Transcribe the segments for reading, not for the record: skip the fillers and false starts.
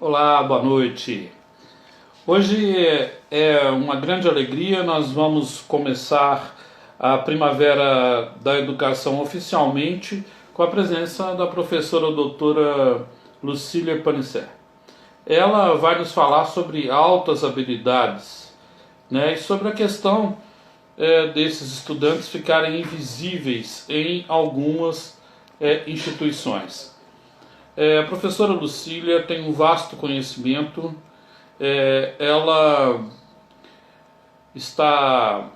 Olá, boa noite. Hoje é uma grande alegria, nós vamos começar a Primavera da Educação oficialmente com a presença da professora doutora Lucília Panicet. Ela vai nos falar sobre altas habilidades, né, e sobre a questão desses estudantes ficarem invisíveis em algumas instituições. A professora Lucília tem um vasto conhecimento, ela está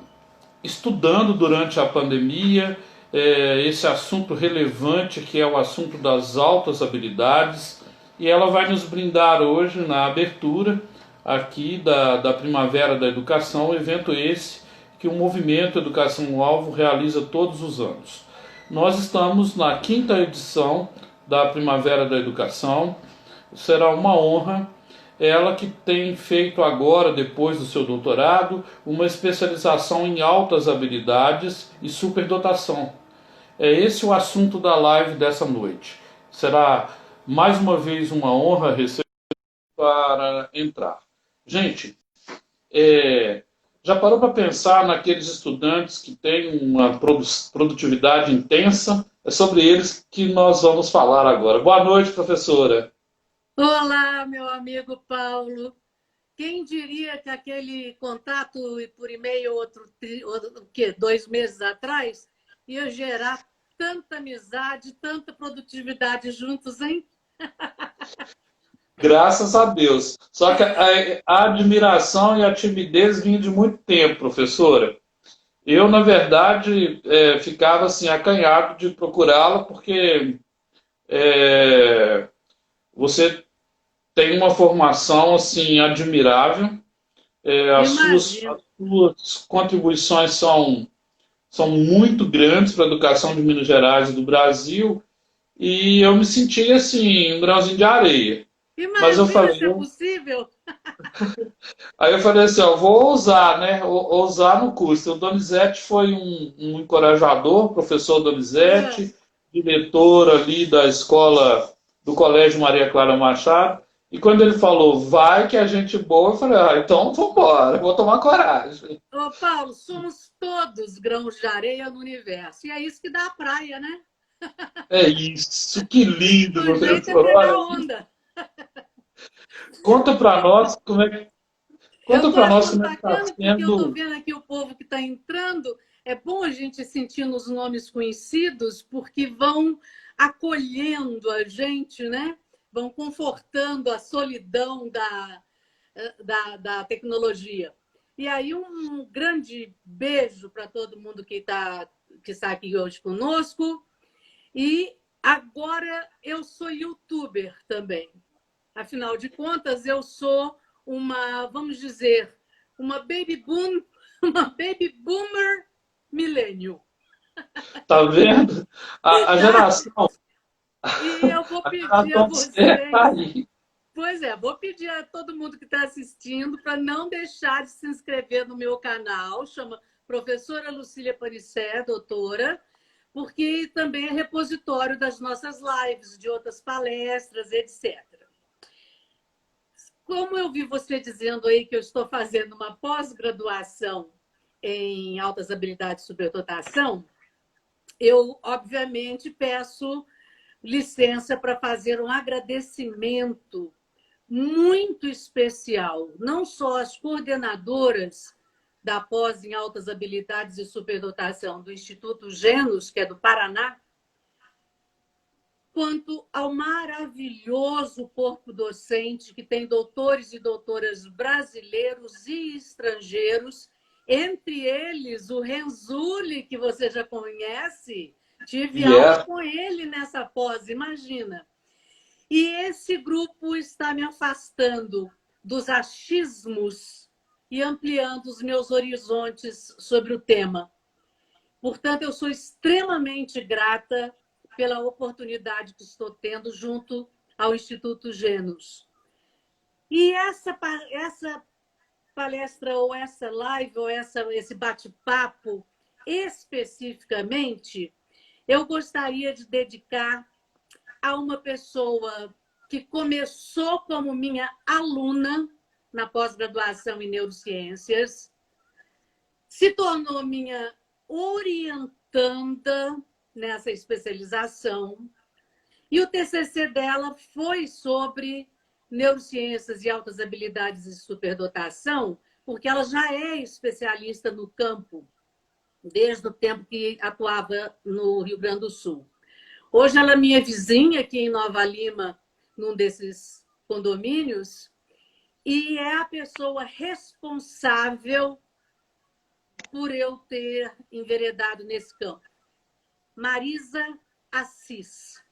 estudando durante a pandemia esse assunto relevante que é o assunto das altas habilidades, e ela vai nos brindar hoje na abertura aqui da Primavera da Educação, evento esse que o Movimento Educação Alvo realiza todos os anos. Nós estamos na quinta edição da Primavera da Educação. Será uma honra. Ela que tem feito agora, depois do seu doutorado, uma especialização em altas habilidades e superdotação. É esse o assunto da live dessa noite. Será mais uma vez uma honra receber para entrar. Gente, já parou para pensar naqueles estudantes que têm uma produtividade intensa? É sobre eles que nós vamos falar agora. Boa noite, professora. Olá, meu amigo Paulo. Quem diria que aquele contato por e-mail o quê? 2 meses atrás ia gerar tanta amizade, tanta produtividade juntos, hein? Graças a Deus. Só que a admiração e a timidez vinham de muito tempo, professora. Eu, na verdade, ficava assim acanhado de procurá-la, porque é, você tem uma formação assim admirável. As Imagina. suas contribuições são muito grandes para a educação de Minas Gerais e do Brasil, e eu me senti assim um grãozinho de areia. Mas eu Imagina falei, se é possível. Aí eu falei assim, ó, vou ousar, né? Ousar no curso. O Donizete foi um encorajador, professor É. Donizete, diretor ali da escola do Colégio Maria Clara Machado. E quando ele falou, vai que a gente boa, eu falei, ah, então vamos embora, vou tomar coragem. Ô, Paulo, somos todos grãos de areia no universo. E é isso que dá a praia, né? É isso, que lindo, O jeito é professor. pegar Olha, onda. conta para nós Eu conta estou para nós como achando é que está bacana porque eu estou sendo. vendo aqui o povo que está entrando. É bom a gente sentir nos nomes conhecidos, porque vão acolhendo a gente, né? Vão confortando a solidão da tecnologia. E aí, um grande beijo para todo mundo que está aqui hoje conosco. E agora eu sou youtuber também. Afinal de contas, eu sou vamos dizer, uma baby boom, uma baby boomer milênio, Tá vendo? A tá? geração, E eu vou a pedir a geração certa tá vocês, aí. pois é, vou pedir a todo mundo que está assistindo para não deixar de se inscrever no meu canal, chama Professora Lucília Panicet, doutora, porque também é repositório das nossas lives, de outras palestras, etc. Como eu vi você dizendo aí que eu estou fazendo uma pós-graduação em altas habilidades de superdotação, eu, obviamente, peço licença para fazer um agradecimento muito especial, não só às coordenadoras da pós em altas habilidades e superdotação do Instituto Genos, que é do Paraná, quanto ao maravilhoso corpo docente que tem doutores e doutoras brasileiros e estrangeiros, entre eles o Renzulli, que você já conhece. Tive E aula é com ele nessa pós, imagina. E esse grupo está me afastando dos achismos e ampliando os meus horizontes sobre o tema. Portanto, eu sou extremamente grata pela oportunidade que estou tendo junto ao Instituto Genos. E essa palestra, ou essa live, ou esse bate-papo, especificamente, eu gostaria de dedicar a uma pessoa que começou como minha aluna na pós-graduação em neurociências, se tornou minha orientanda nessa especialização, e o TCC dela foi sobre neurociências e altas habilidades e superdotação, porque ela já é especialista no campo desde o tempo que atuava no Rio Grande do Sul. Hoje ela é minha vizinha aqui em Nova Lima, num desses condomínios, e é a pessoa responsável por eu ter enveredado nesse campo. Marisa Assis,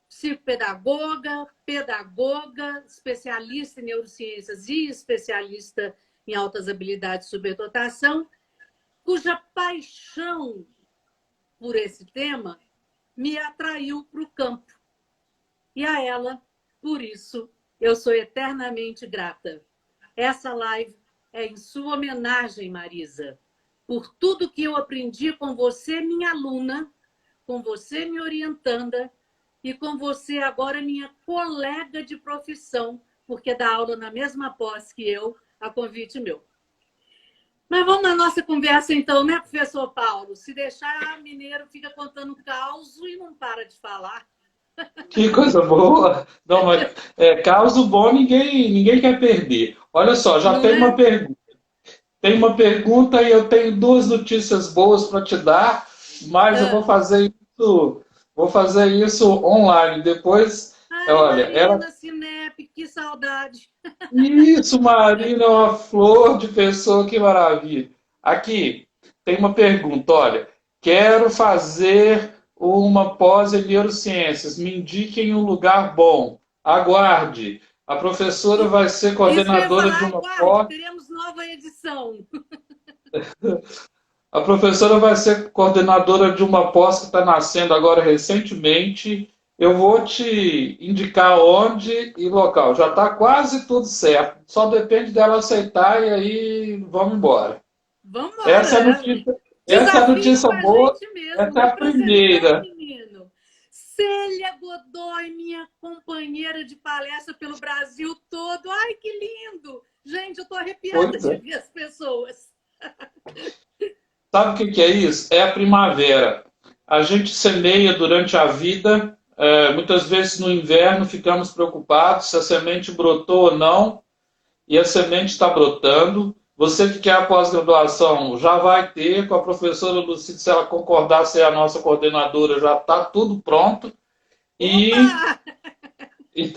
psicopedagoga, pedagoga, especialista em neurociências e especialista em altas habilidades e superdotação, cuja paixão por esse tema me atraiu para o campo. E a ela, por isso, eu sou eternamente grata. Essa live é em sua homenagem, Marisa, por tudo que eu aprendi com você, minha aluna, com você, minha orientanda, e com você agora, minha colega de profissão, porque dá aula na mesma pós que eu, a convite meu. Mas vamos na nossa conversa então, né, professor Paulo? Se deixar, mineiro fica contando caos e não para de falar. Que coisa boa! Não, mas caso bom ninguém quer perder. Olha só, já Não tem uma é? pergunta. Tem uma pergunta e eu tenho duas notícias boas para te dar, mas eu Ah. vou fazer isso online. Depois, Ai, olha, Marina Cinep, que saudade. isso, Marina, é uma flor de pessoa, que maravilha. Aqui, tem uma pergunta, olha, quero fazer uma pós em neurociências, me indiquem um lugar bom. Aguarde, a professora vai ser Isso que eu ia coordenadora de falar, uma aguarde, pós. teremos nova edição. A professora vai ser coordenadora de uma pós que está nascendo agora recentemente. Eu vou te indicar onde e local. Já está quase tudo certo. Só depende dela aceitar e aí vamos embora. Vamos Essa é a embora. notícia, essa é a Desafio com notícia a boa. gente mesmo. Essa é a Representando, primeira. menino. Célia Godoy, minha companheira de palestra pelo Brasil todo. Ai, que lindo! Gente, eu estou arrepiada Pois de é. ver as pessoas. Sabe o que é isso? É a primavera. A gente semeia durante a vida. Muitas vezes no inverno ficamos preocupados se a semente brotou ou não. E a semente está brotando. Você que quer a pós-graduação já vai ter, com a professora Lucide, se ela concordar ser a nossa coordenadora, já está tudo pronto. E, Opa! e,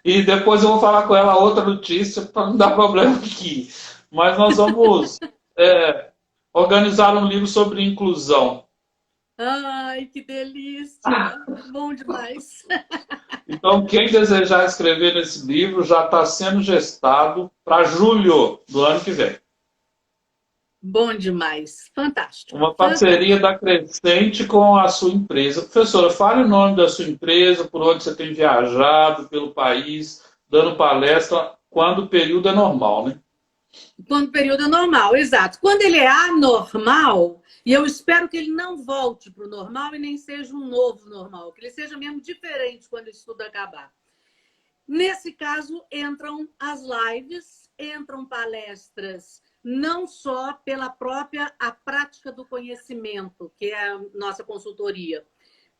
e depois eu vou falar com ela outra notícia para não dar problema aqui. Mas nós vamos organizar um livro sobre inclusão. Ai, que delícia! Bom demais. Então, quem desejar escrever nesse livro já está sendo gestado para julho do ano que vem. Bom demais. Fantástico. Uma parceria Fantástico. da Crescente com a sua empresa. Professora, fale o nome da sua empresa, por onde você tem viajado pelo país, dando palestra, quando o período é normal, né? Quando o período é normal, exato. Quando ele é anormal, e eu espero que ele não volte para o normal e nem seja um novo normal, que ele seja mesmo diferente quando isso tudo acabar. Nesse caso, entram as lives, entram palestras, não só pela própria a prática do conhecimento, que é a nossa consultoria,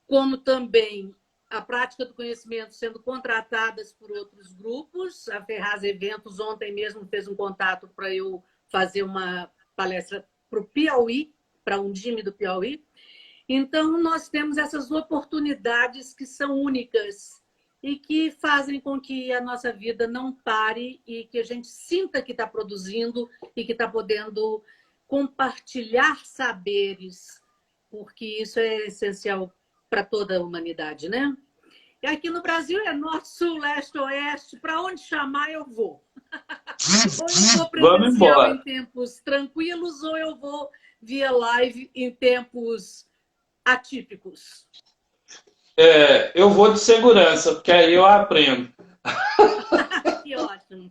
como também a prática do conhecimento sendo contratadas por outros grupos. A Ferraz Eventos ontem mesmo fez um contato para eu fazer uma palestra para o Piauí, para um time do Piauí. Então, nós temos essas oportunidades que são únicas e que fazem com que a nossa vida não pare e que a gente sinta que está produzindo e que está podendo compartilhar saberes, porque isso é essencial para toda a humanidade, né? E aqui no Brasil é norte, sul, leste, oeste, para onde chamar eu vou. Ou eu vou Vamos presencial em embora. tempos tranquilos, ou eu vou via live em tempos atípicos. Eu vou de segurança, porque aí eu aprendo. Que ótimo.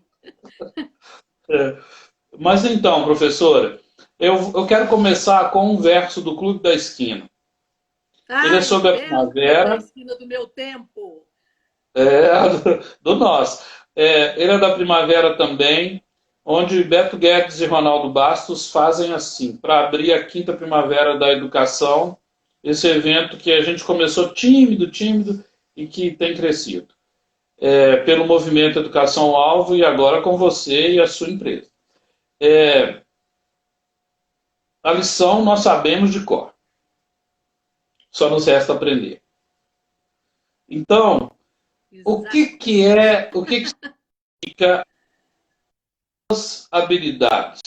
Mas então, professora, eu quero começar com um verso do Clube da Esquina. Ele é Ai, sobre a belo Clube da primavera. Esquina do meu tempo. É, do nosso. Ele é da Primavera também, onde Beto Guedes e Ronaldo Bastos fazem assim, para abrir a quinta Primavera da Educação, esse evento que a gente começou tímido, tímido, e que tem crescido. Pelo movimento Educação Alvo e agora com você e a sua empresa. A lição nós sabemos de cor, só nos resta aprender. Então, Exato. o que significa as habilidades?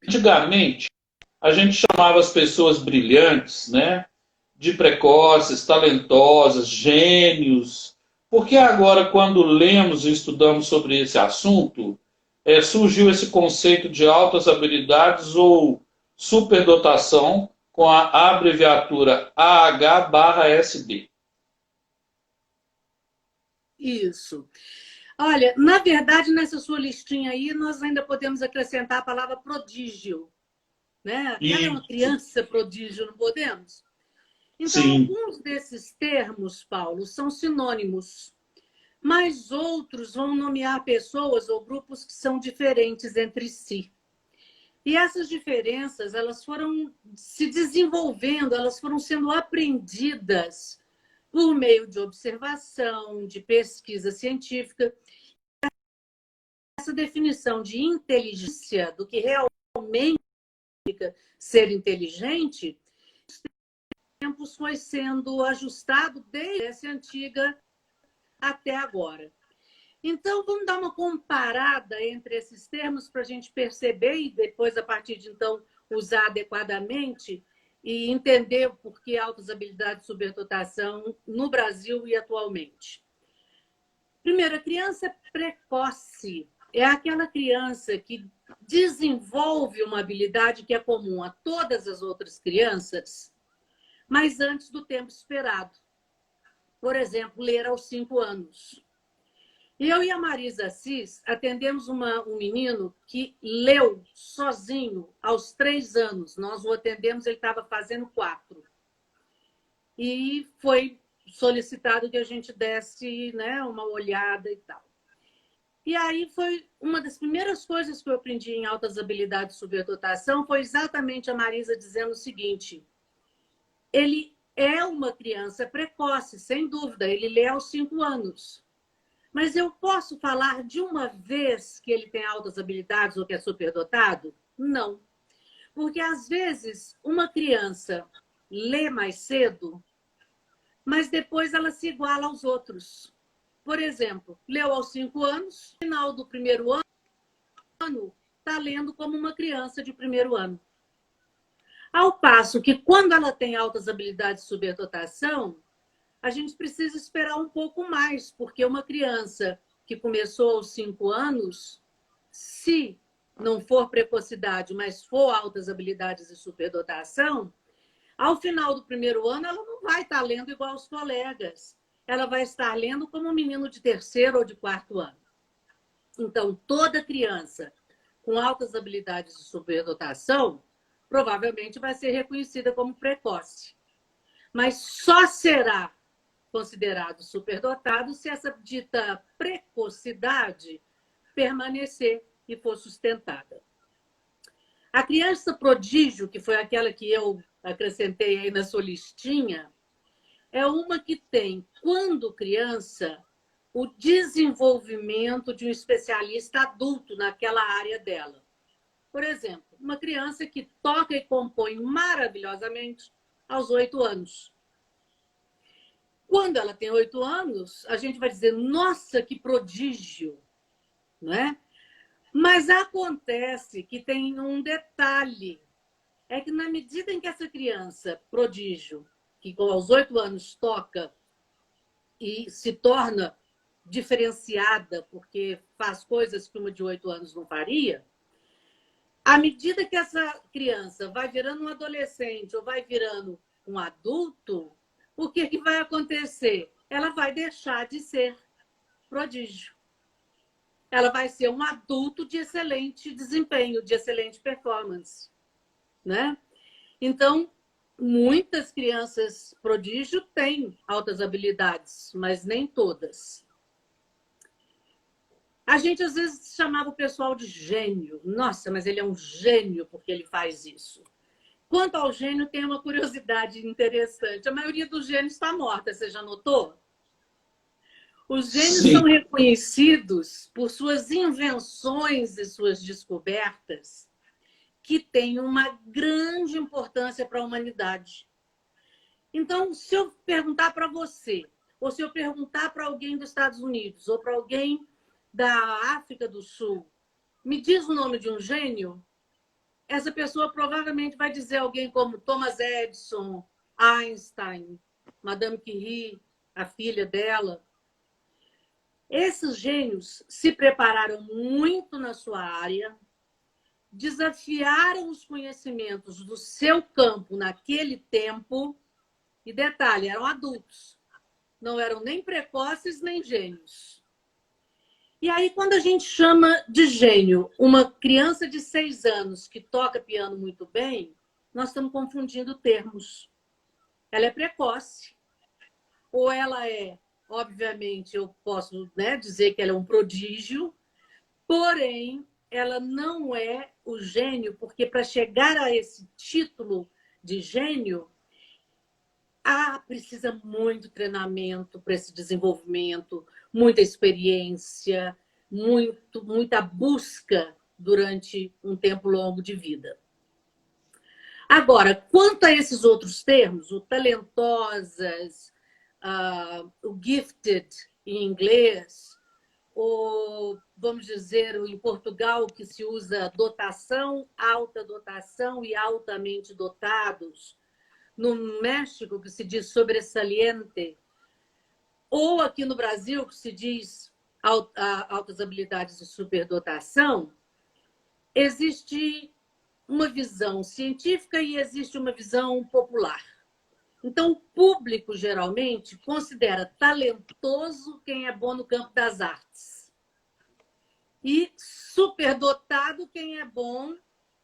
Antigamente, a gente chamava as pessoas brilhantes, né, de precoces, talentosas, gênios. Porque agora, quando lemos e estudamos sobre esse assunto, surgiu esse conceito de altas habilidades ou superdotação com a abreviatura AH/SD. Isso. Olha, na verdade, nessa sua listinha aí, nós ainda podemos acrescentar a palavra prodígio, né? Aquela é E, uma criança prodígio, não podemos? Então, sim, alguns desses termos, Paulo, são sinônimos, mas outros vão nomear pessoas ou grupos que são diferentes entre si. E essas diferenças, elas foram se desenvolvendo, elas foram sendo aprendidas por meio de observação, de pesquisa científica. Essa definição de inteligência, do que realmente ser inteligente, tempos foi sendo ajustado desde essa antiga até agora. Então, vamos dar uma comparada entre esses termos para a gente perceber e depois, a partir de então, usar adequadamente e entender o porquê altas habilidades de superdotação no Brasil e atualmente. Primeiro, a criança precoce é aquela criança que desenvolve uma habilidade que é comum a todas as outras crianças, mas antes do tempo esperado. Por exemplo, ler aos 5 anos. Eu e a Marisa Assis atendemos um menino que leu sozinho aos 3 anos. Nós o atendemos, ele estava fazendo 4. E foi solicitado que a gente desse, né, uma olhada e tal. E aí foi uma das primeiras coisas que eu aprendi em altas habilidades de superdotação, foi exatamente a Marisa dizendo o seguinte: ele é uma criança precoce, sem dúvida, ele lê aos 5 anos. Mas eu posso falar de uma vez que ele tem altas habilidades ou que é superdotado? Não. Porque, às vezes, uma criança lê mais cedo, mas depois ela se iguala aos outros. Por exemplo, leu aos 5 anos, no final do primeiro ano, está lendo como uma criança de primeiro ano. Ao passo que, quando ela tem altas habilidades de superdotação, a gente precisa esperar um pouco mais, porque uma criança que começou aos 5 anos, se não for precocidade, mas for altas habilidades de superdotação, ao final do primeiro ano, ela não vai estar lendo igual aos colegas. Ela vai estar lendo como um menino de terceiro ou de quarto ano. Então, toda criança com altas habilidades de superdotação provavelmente vai ser reconhecida como precoce. Mas só será considerado superdotado se essa dita precocidade permanecer e for sustentada. A criança prodígio, que foi aquela que eu acrescentei aí na sua listinha, é uma que tem, quando criança, o desenvolvimento de um especialista adulto naquela área dela. Por exemplo, uma criança que toca e compõe maravilhosamente aos 8 anos. Quando ela tem 8 anos, a gente vai dizer, nossa, que prodígio, não é? Mas acontece que tem um detalhe, é que na medida em que essa criança prodígio, que aos 8 anos toca e se torna diferenciada, porque faz coisas que uma de 8 anos não faria, à medida que essa criança vai virando um adolescente ou vai virando um adulto, o que vai acontecer? Ela vai deixar de ser prodígio. Ela vai ser um adulto de excelente desempenho, de excelente performance, né? Então, muitas crianças prodígio têm altas habilidades, mas nem todas. A gente às vezes chamava o pessoal de gênio. Nossa, mas ele é um gênio porque ele faz isso. Quanto ao gênio, tem uma curiosidade interessante. A maioria dos gênios está morta, você já notou? Os gênios são Sim, reconhecidos por suas invenções e suas descobertas que têm uma grande importância para a humanidade. Então, se eu perguntar para você, ou se eu perguntar para alguém dos Estados Unidos, ou para alguém da África do Sul, me diz o nome de um gênio, essa pessoa provavelmente vai dizer alguém como Thomas Edison, Einstein, Madame Curie, a filha dela. Esses gênios se prepararam muito na sua área, desafiaram os conhecimentos do seu campo naquele tempo, e detalhe, eram adultos, não eram nem precoces nem gênios. E aí, quando a gente chama de gênio uma criança de 6 anos que toca piano muito bem, nós estamos confundindo termos. Ela é precoce, ou ela é, obviamente, eu posso, né, dizer que ela é um prodígio, porém, ela não é o gênio, porque para chegar a esse título de gênio, precisa muito treinamento para esse desenvolvimento, muita experiência, muita busca durante um tempo longo de vida. Agora, quanto a esses outros termos, o talentosas, o gifted em inglês, ou, vamos dizer, em Portugal, que se usa dotação, alta dotação e altamente dotados, no México, que se diz sobresaliente, ou aqui no Brasil, que se diz altas habilidades e superdotação, existe uma visão científica e existe uma visão popular. Então, o público, geralmente, considera talentoso quem é bom no campo das artes. E superdotado quem é bom,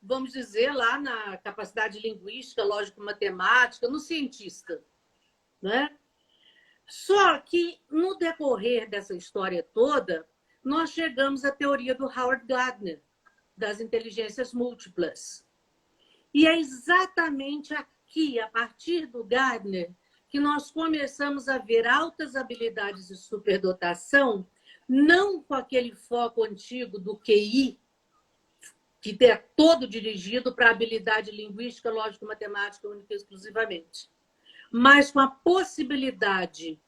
vamos dizer, lá na capacidade linguística, lógico-matemática, no cientista. Né? Só que, no decorrer dessa história toda, nós chegamos à teoria do Howard Gardner, das inteligências múltiplas. E é exatamente aqui, a partir do Gardner, que nós começamos a ver altas habilidades de superdotação, não com aquele foco antigo do QI, que é todo dirigido para a habilidade linguística, lógico-matemática, única e exclusivamente, mas com a possibilidade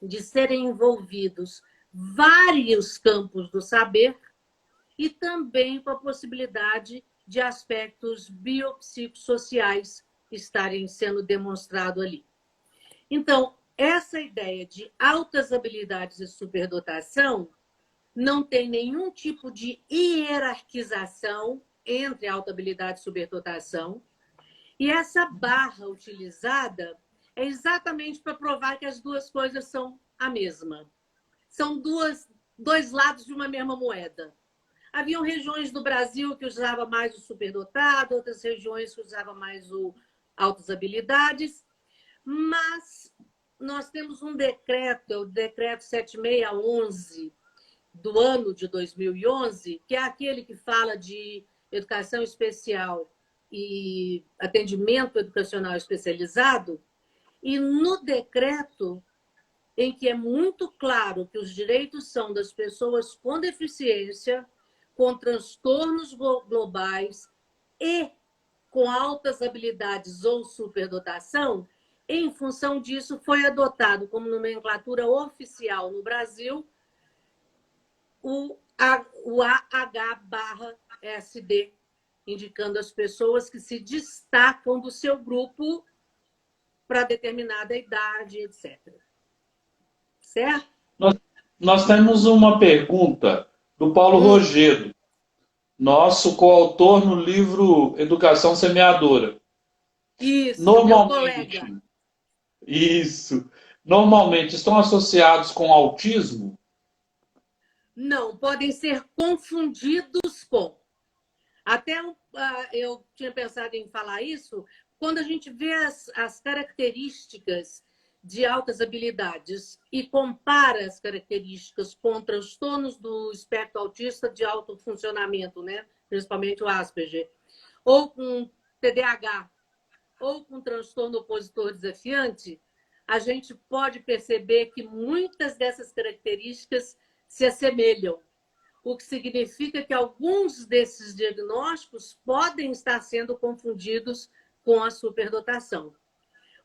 de serem envolvidos vários campos do saber e também com a possibilidade de aspectos biopsicossociais estarem sendo demonstrados ali. Então, essa ideia de altas habilidades e superdotação não tem nenhum tipo de hierarquização entre alta habilidade e superdotação, e essa barra utilizada é exatamente para provar que as duas coisas são a mesma. São dois lados de uma mesma moeda. Haviam regiões do Brasil que usavam mais o superdotado, outras regiões que usavam mais o altas habilidades, mas nós temos um decreto, o decreto 7611 do ano de 2011, que é aquele que fala de educação especial e atendimento educacional especializado, e no decreto, em que é muito claro que os direitos são das pessoas com deficiência, com transtornos globais e com altas habilidades ou superdotação, em função disso, foi adotado como nomenclatura oficial no Brasil o AH/SD, indicando as pessoas que se destacam do seu grupo para determinada idade, etc. Certo? nós temos uma pergunta do Paulo Rogedo, nosso coautor no livro Educação Semeadora. Isso, meu Normalmente, colega. isso, normalmente estão associados com autismo? Não, podem ser confundidos com. Até eu tinha pensado em falar isso, quando a gente vê as características de altas habilidades e compara as características com transtornos do espectro autista de alto funcionamento, né? Principalmente o Asperger, ou com TDAH, ou com transtorno opositor desafiante, a gente pode perceber que muitas dessas características se assemelham, o que significa que alguns desses diagnósticos podem estar sendo confundidos com a superdotação.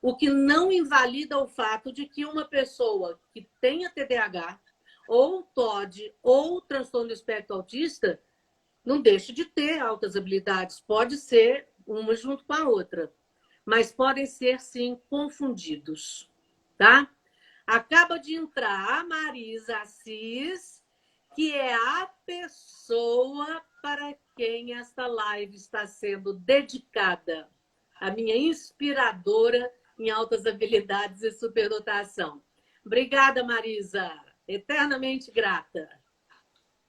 O que não invalida o fato de que uma pessoa que tenha TDAH, ou TOD, ou transtorno do espectro autista, não deixe de ter altas habilidades. Pode ser uma junto com a outra, mas podem ser, sim, confundidos. Tá? Acaba de entrar a Marisa Assis, que é a pessoa para quem esta live está sendo dedicada, a minha inspiradora em altas habilidades e superdotação. Obrigada, Marisa. Eternamente grata.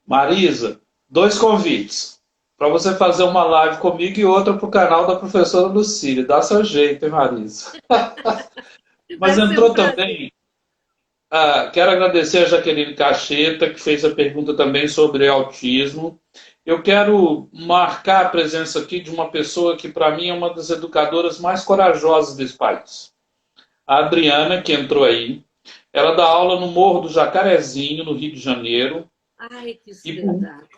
Marisa, 2 convites. Para você fazer uma live comigo e outra para o canal da professora Lucília. Dá seu jeito, hein, Marisa? Mas Vai ser um entrou prazer. também. Quero agradecer a Jaqueline Cacheta, que fez a pergunta também sobre autismo. Eu quero marcar a presença aqui de uma pessoa que, para mim, é uma das educadoras mais corajosas desse país. A Adriana, que entrou aí. Ela dá aula no Morro do Jacarezinho, no Rio de Janeiro. Ai, que E por, espetáculo.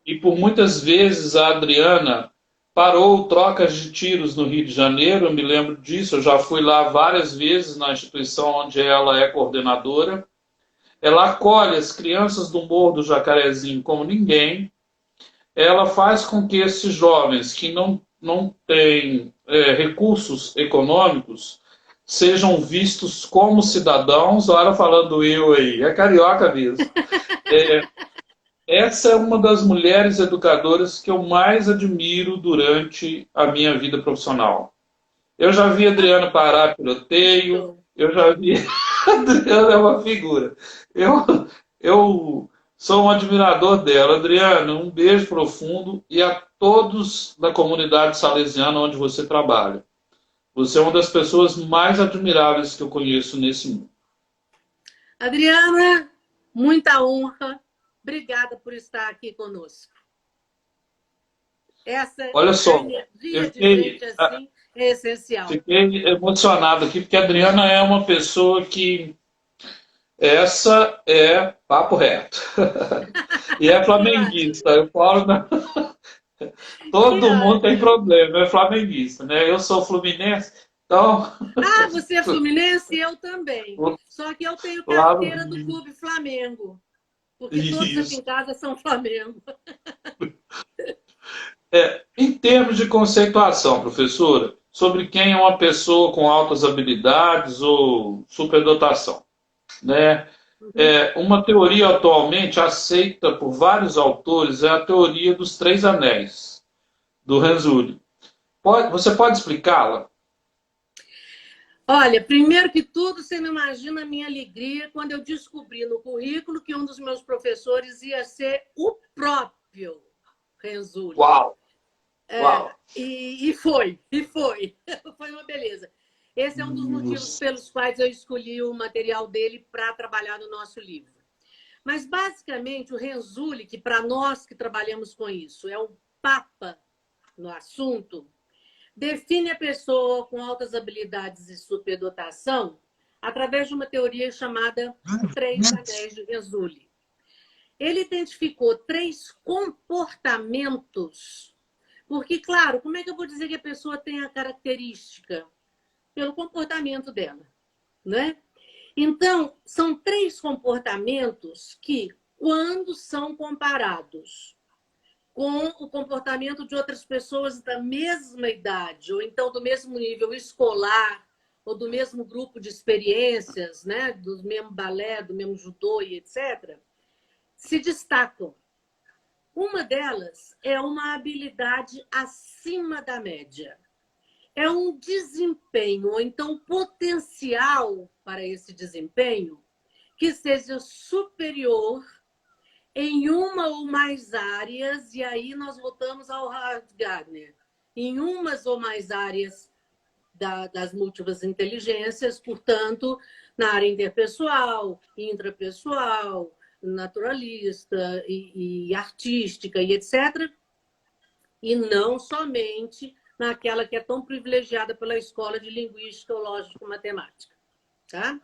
e por muitas vezes a Adriana parou trocas de tiros no Rio de Janeiro. Eu me lembro disso. Eu já fui lá várias vezes na instituição onde ela é coordenadora. Ela acolhe as crianças do Morro do Jacarezinho como ninguém. Ela faz com que esses jovens que não têm recursos econômicos sejam vistos como cidadãos. Olha, falando eu aí, é carioca mesmo. Essa é uma das mulheres educadoras que eu mais admiro durante a minha vida profissional. Eu já vi a Adriana parar tiroteio, eu já vi. A Adriana é uma figura. Eu sou um admirador dela. Adriana, um beijo profundo e a todos da comunidade salesiana onde você trabalha. Você é uma das pessoas mais admiráveis que eu conheço nesse mundo. Adriana, muita honra. Obrigada por estar aqui conosco. Essa Olha só, eu energia de fiquei, gente assim é essencial. fiquei emocionado aqui, porque a Adriana é uma pessoa que essa é papo reto. E é Que ótimo. flamenguista. Eu falo, né? Que Todo mundo tem ótimo. problema, é flamenguista, né? Eu sou fluminense, então Ah, você é fluminense? Eu também. Só que eu tenho lá no carteira do Rio. Clube Flamengo, porque todos aqui em Isso. casa são Flamengo. Em termos de conceituação, professora, sobre quem é uma pessoa com altas habilidades ou superdotação, né? Uhum. Uma teoria atualmente aceita por vários autores é a teoria dos 3 anéis, do Renzulli. Você pode explicá-la? Olha, primeiro que tudo, você não imagina a minha alegria quando eu descobri no currículo que um dos meus professores ia ser o próprio Renzulli. Uau! Uau! E foi. Foi uma beleza. Esse é um dos motivos pelos quais eu escolhi o material dele para trabalhar no nosso livro. Mas, basicamente, o Renzulli, que para nós que trabalhamos com isso, é um papa no assunto, define a pessoa com altas habilidades e superdotação através de uma teoria chamada 3 anéis de Renzulli. Ele identificou 3 comportamentos, porque, claro, como é que eu vou dizer que a pessoa tem a característica? Pelo comportamento dela, né? Então, são 3 comportamentos que, quando são comparados com o comportamento de outras pessoas da mesma idade, ou então do mesmo nível escolar, ou do mesmo grupo de experiências, né? Do mesmo balé, do mesmo judô e etc., se destacam. Uma delas é uma habilidade acima da média. É um desempenho, ou então potencial para esse desempenho, que seja superior em uma ou mais áreas, e aí nós voltamos ao Howard Gardner, em umas ou mais áreas das múltiplas inteligências, portanto, na área interpessoal, intrapessoal, naturalista e artística e etc. E não somente naquela que é tão privilegiada pela Escola de Linguística, Lógica e Matemática. Tá?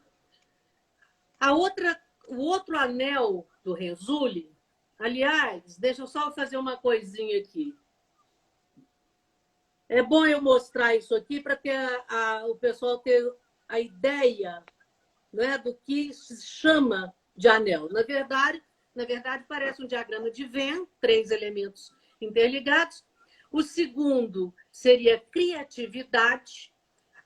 O outro anel do Renzulli, aliás, deixa eu só fazer uma coisinha aqui. É bom eu mostrar isso aqui para ter o pessoal ter a ideia, né, do que se chama de anel. Na verdade, parece um diagrama de Venn, 3 elementos interligados. O segundo seria criatividade.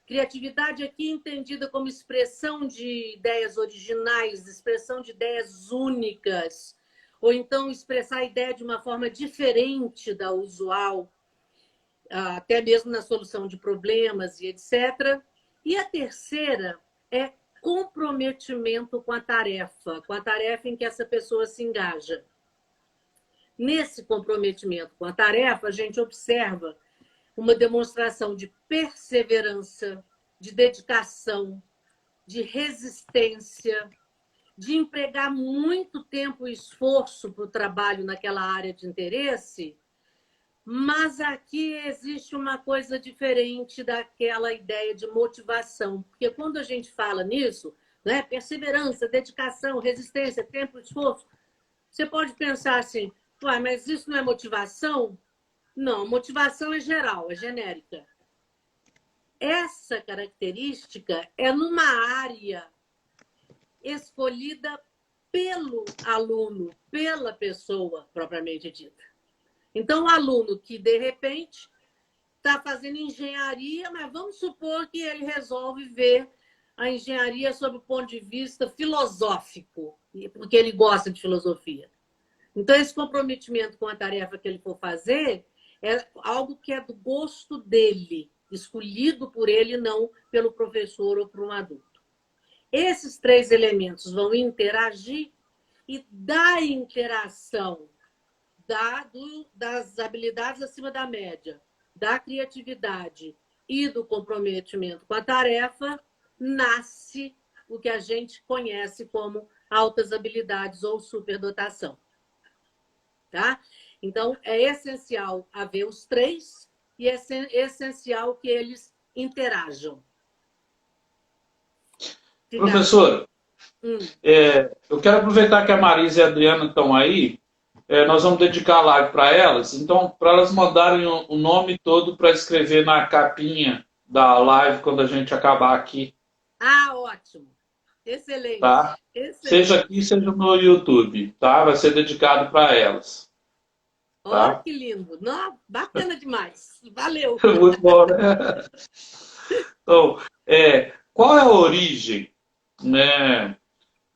Criatividade aqui entendida como expressão de ideias originais, expressão de ideias únicas, ou então expressar a ideia de uma forma diferente da usual, até mesmo na solução de problemas e etc. E a terceira é comprometimento com a tarefa em que essa pessoa se engaja. Nesse comprometimento com a tarefa, a gente observa uma demonstração de perseverança, de dedicação, de resistência, de empregar muito tempo e esforço para o trabalho naquela área de interesse, mas aqui existe uma coisa diferente daquela ideia de motivação, porque quando a gente fala nisso, né, perseverança, dedicação, resistência, tempo e esforço, você pode pensar assim, mas isso não é motivação? Não, motivação é geral, é genérica. Essa característica é numa área escolhida pelo aluno, pela pessoa propriamente dita. Então, o aluno que, de repente, está fazendo engenharia, mas vamos supor que ele resolve ver a engenharia sob o ponto de vista filosófico, porque ele gosta de filosofia. Então, esse comprometimento com a tarefa que ele for fazer é algo que é do gosto dele, escolhido por ele, não pelo professor ou por um adulto. Esses 3 elementos vão interagir e da interação das habilidades acima da média, da criatividade e do comprometimento com a tarefa, nasce o que a gente conhece como altas habilidades ou superdotação. Tá? Então, é essencial haver os 3 e é essencial que eles interajam. Professora, eu quero aproveitar que a Marisa e a Adriana estão aí, nós vamos dedicar a live para elas, então, para elas mandarem o nome todo para escrever na capinha da live quando a gente acabar aqui. Ótimo. Excelente. Tá? Excelente. Seja aqui, seja no YouTube, tá? Vai ser dedicado para elas. Olha Tá? que lindo. Não, bacana demais. Valeu. Muito bom, né? Então, qual é a origem, né?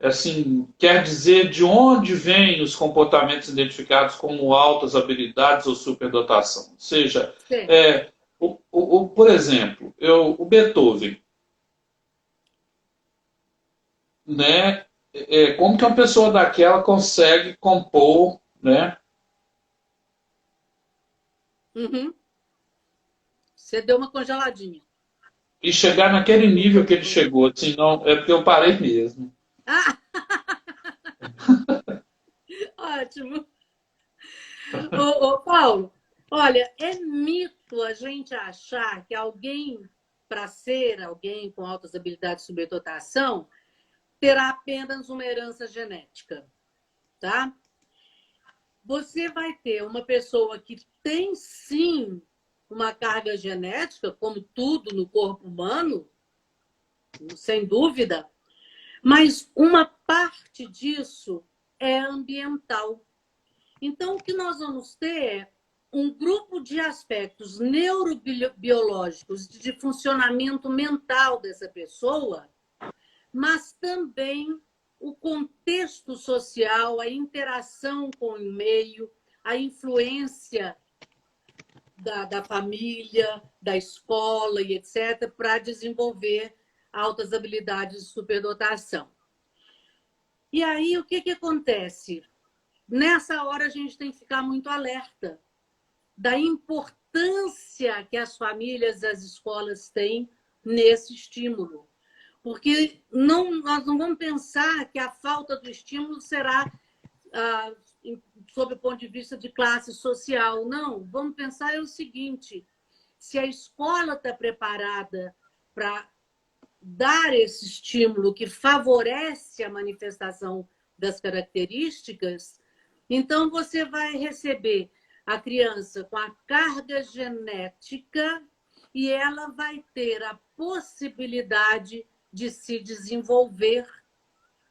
Assim, quer dizer de onde vêm os comportamentos identificados como altas habilidades ou superdotação? Ou seja, por exemplo, o Beethoven, né? Como que uma pessoa daquela consegue compor, né? Você deu uma congeladinha. E chegar naquele nível que ele chegou, assim, não, é porque eu parei mesmo. Ótimo. Ô, Paulo, olha, é mito a gente achar que alguém, para ser alguém com altas habilidades de superdotação, terá apenas uma herança genética, tá? Você vai ter uma pessoa que tem, sim, uma carga genética, como tudo no corpo humano, sem dúvida, mas uma parte disso é ambiental. Então, o que nós vamos ter é um grupo de aspectos neurobiológicos de funcionamento mental dessa pessoa, mas também o contexto social, a interação com o meio, a influência da família, da escola e etc., para desenvolver altas habilidades de superdotação. E aí, o que acontece? Nessa hora, a gente tem que ficar muito alerta da importância que as famílias e as escolas têm nesse estímulo. Porque nós não vamos pensar que a falta do estímulo será sob o ponto de vista de classe social. Não, vamos pensar o seguinte: se a escola está preparada para dar esse estímulo que favorece a manifestação das características, então você vai receber a criança com a carga genética e ela vai ter a possibilidade de se desenvolver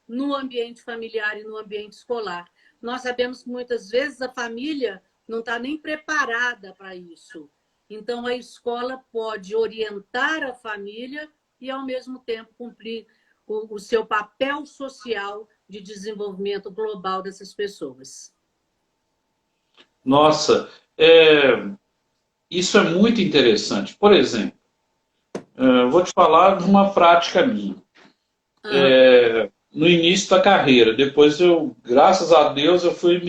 no ambiente familiar e no ambiente escolar. Nós sabemos que muitas vezes a família não está nem preparada para isso. Então, a escola pode orientar a família e, ao mesmo tempo, cumprir o seu papel social de desenvolvimento global dessas pessoas. Nossa, isso é muito interessante. Por exemplo, eu vou te falar de uma prática minha. No início da carreira, depois graças a Deus, eu fui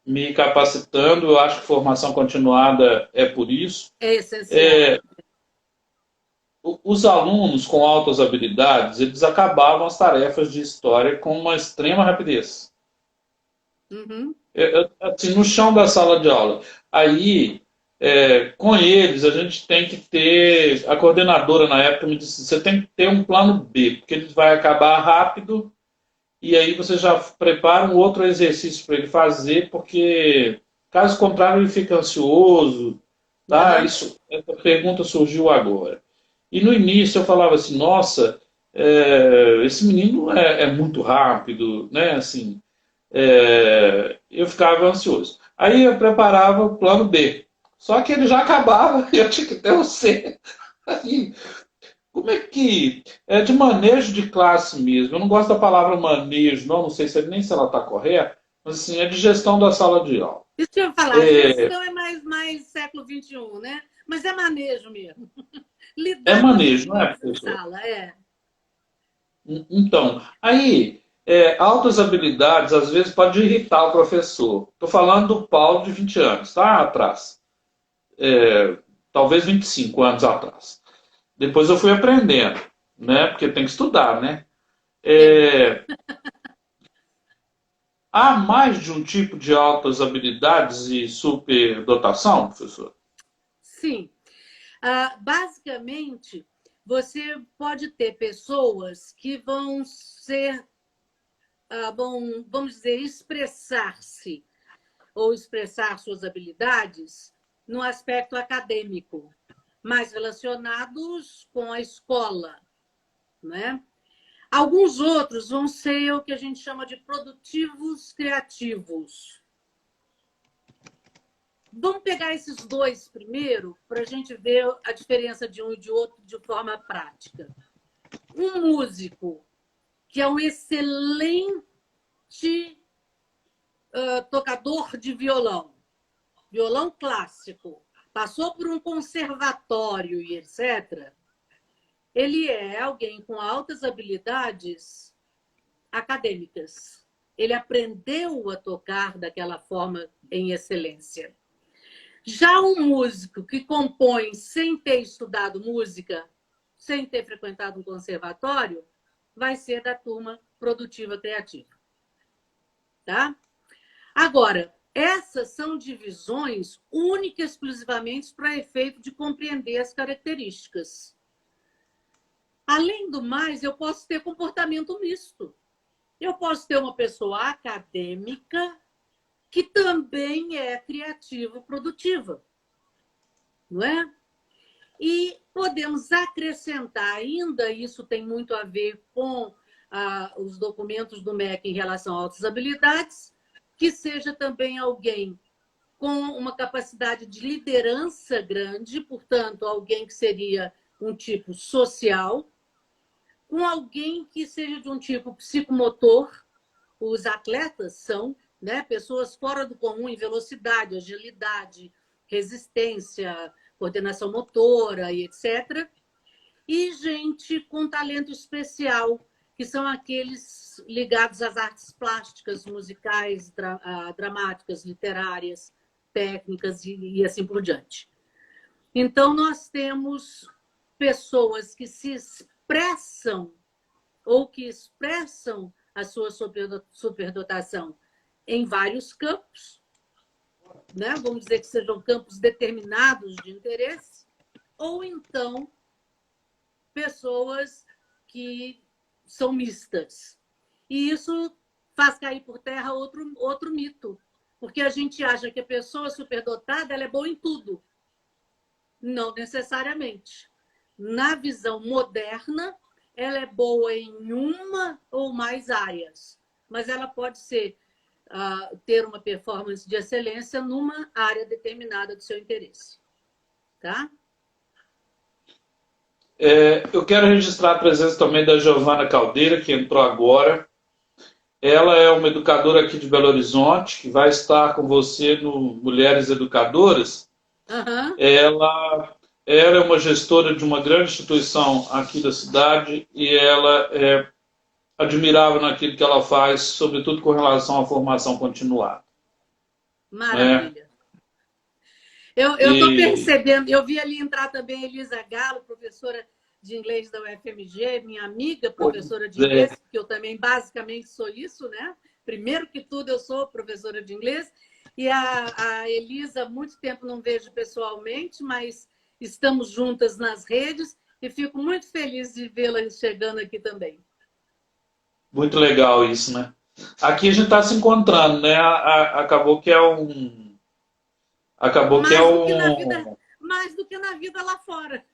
me capacitando. Eu acho que formação continuada é por isso. É essencial. Os alunos com altas habilidades, eles acabavam as tarefas de história com uma extrema rapidez. Uhum. Assim, no chão da sala de aula. Aí, com eles, a gente tem que ter... A coordenadora, na época, me disse: você tem que ter um plano B, porque ele vai acabar rápido, e aí você já prepara um outro exercício para ele fazer, porque, caso contrário, ele fica ansioso. Tá? Uhum. Essa pergunta surgiu agora. E no início eu falava assim: nossa, esse menino é muito rápido, né? Assim, eu ficava ansioso. Aí eu preparava o plano B. Só que ele já acabava e eu tinha que ter o C. Aí, como é que... É de manejo de classe mesmo. Eu não gosto da palavra manejo, não sei nem se ela está correta, mas assim, é de gestão da sala de aula. Deixa eu falar, gestão é mais século XXI, né? Mas é manejo mesmo. É Lidar com as manejo, não é, crianças em professor? sala, Então, aí, altas habilidades às vezes pode irritar o professor. Estou falando do Paulo de 20 anos, tá? Atrás. Talvez 25 anos atrás. Depois eu fui aprendendo, né? Porque tem que estudar, né? Tem. Há mais de um tipo de altas habilidades e superdotação, professor? Sim. Basicamente, você pode ter pessoas que vão ser, vamos dizer, expressar-se ou expressar suas habilidades no aspecto acadêmico, mais relacionados com a escola, né? Alguns outros vão ser o que a gente chama de produtivos criativos. Vamos pegar esses dois primeiro para a gente ver a diferença de um e de outro de forma prática. Um músico que é um excelente tocador de violão clássico, passou por um conservatório e etc., ele é alguém com altas habilidades acadêmicas. Ele aprendeu a tocar daquela forma em excelência. Já um músico que compõe sem ter estudado música, sem ter frequentado um conservatório, vai ser da turma produtiva criativa. Tá? Agora, essas são divisões únicas e exclusivamente para efeito de compreender as características. Além do mais, eu posso ter comportamento misto. Eu posso ter uma pessoa acadêmica que também é criativa, produtiva, não é? E podemos acrescentar ainda, isso tem muito a ver com os documentos do MEC em relação a altas habilidades, que seja também alguém com uma capacidade de liderança grande, portanto, alguém que seria um tipo social, com alguém que seja de um tipo psicomotor. Os atletas são, né, pessoas fora do comum em velocidade, agilidade, resistência, coordenação motora e etc. E gente com talento especial, que são aqueles ligados às artes plásticas, musicais, dramáticas, literárias, técnicas e assim por diante. Então, nós temos pessoas que se expressam ou que expressam a sua superdotação em vários campos, né? Vamos dizer que sejam campos determinados de interesse, ou então pessoas que são mistas. E isso faz cair por terra outro mito, porque a gente acha que a pessoa superdotada ela é boa em tudo. Não necessariamente. Na visão moderna, ela é boa em uma ou mais áreas, mas ela pode ter uma performance de excelência numa área determinada do seu interesse. Tá? Eu quero registrar a presença também da Giovana Caldeira, que entrou agora. Ela é uma educadora aqui de Belo Horizonte, que vai estar com você no Mulheres Educadoras. Uhum. Ela é uma gestora de uma grande instituição aqui da cidade e ela é admirável naquilo que ela faz, sobretudo com relação à formação continuada. Maravilha. Eu estou percebendo, eu vi ali entrar também a Elisa Galo, professora de inglês da UFMG, minha amiga, professora de inglês, porque eu também basicamente sou isso, né? Primeiro que tudo, eu sou professora de inglês. E a Elisa, há muito tempo não vejo pessoalmente, mas estamos juntas nas redes e fico muito feliz de vê-la chegando aqui também. Muito legal isso, né? Aqui a gente está se encontrando, né? Acabou que é um. Acabou que é um. Mais do que na vida lá fora.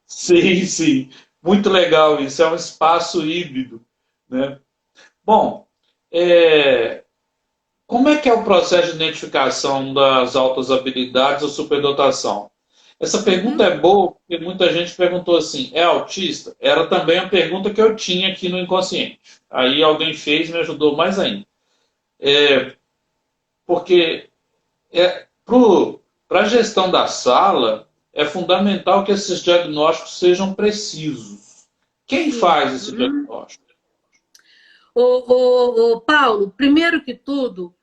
Sim, sim. Muito legal isso. É um espaço híbrido, né? Bom, como é que é o processo de identificação das altas habilidades ou superdotação? Essa pergunta é boa porque muita gente perguntou assim, é autista? Era também a pergunta que eu tinha aqui no inconsciente. Aí alguém fez e me ajudou mais ainda. Porque para a gestão da sala, é fundamental que esses diagnósticos sejam precisos. Quem faz esse diagnóstico? Paulo, primeiro que tudo,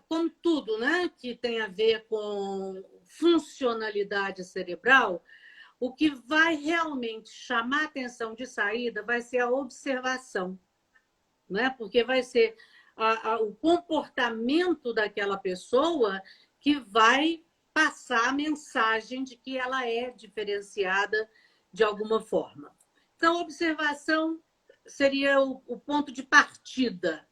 como tudo, né, que tem a ver com funcionalidade cerebral, o que vai realmente chamar atenção de saída vai ser a observação, né? Porque vai ser o comportamento daquela pessoa que vai passar a mensagem de que ela é diferenciada de alguma forma. Então, a observação seria o ponto de partida.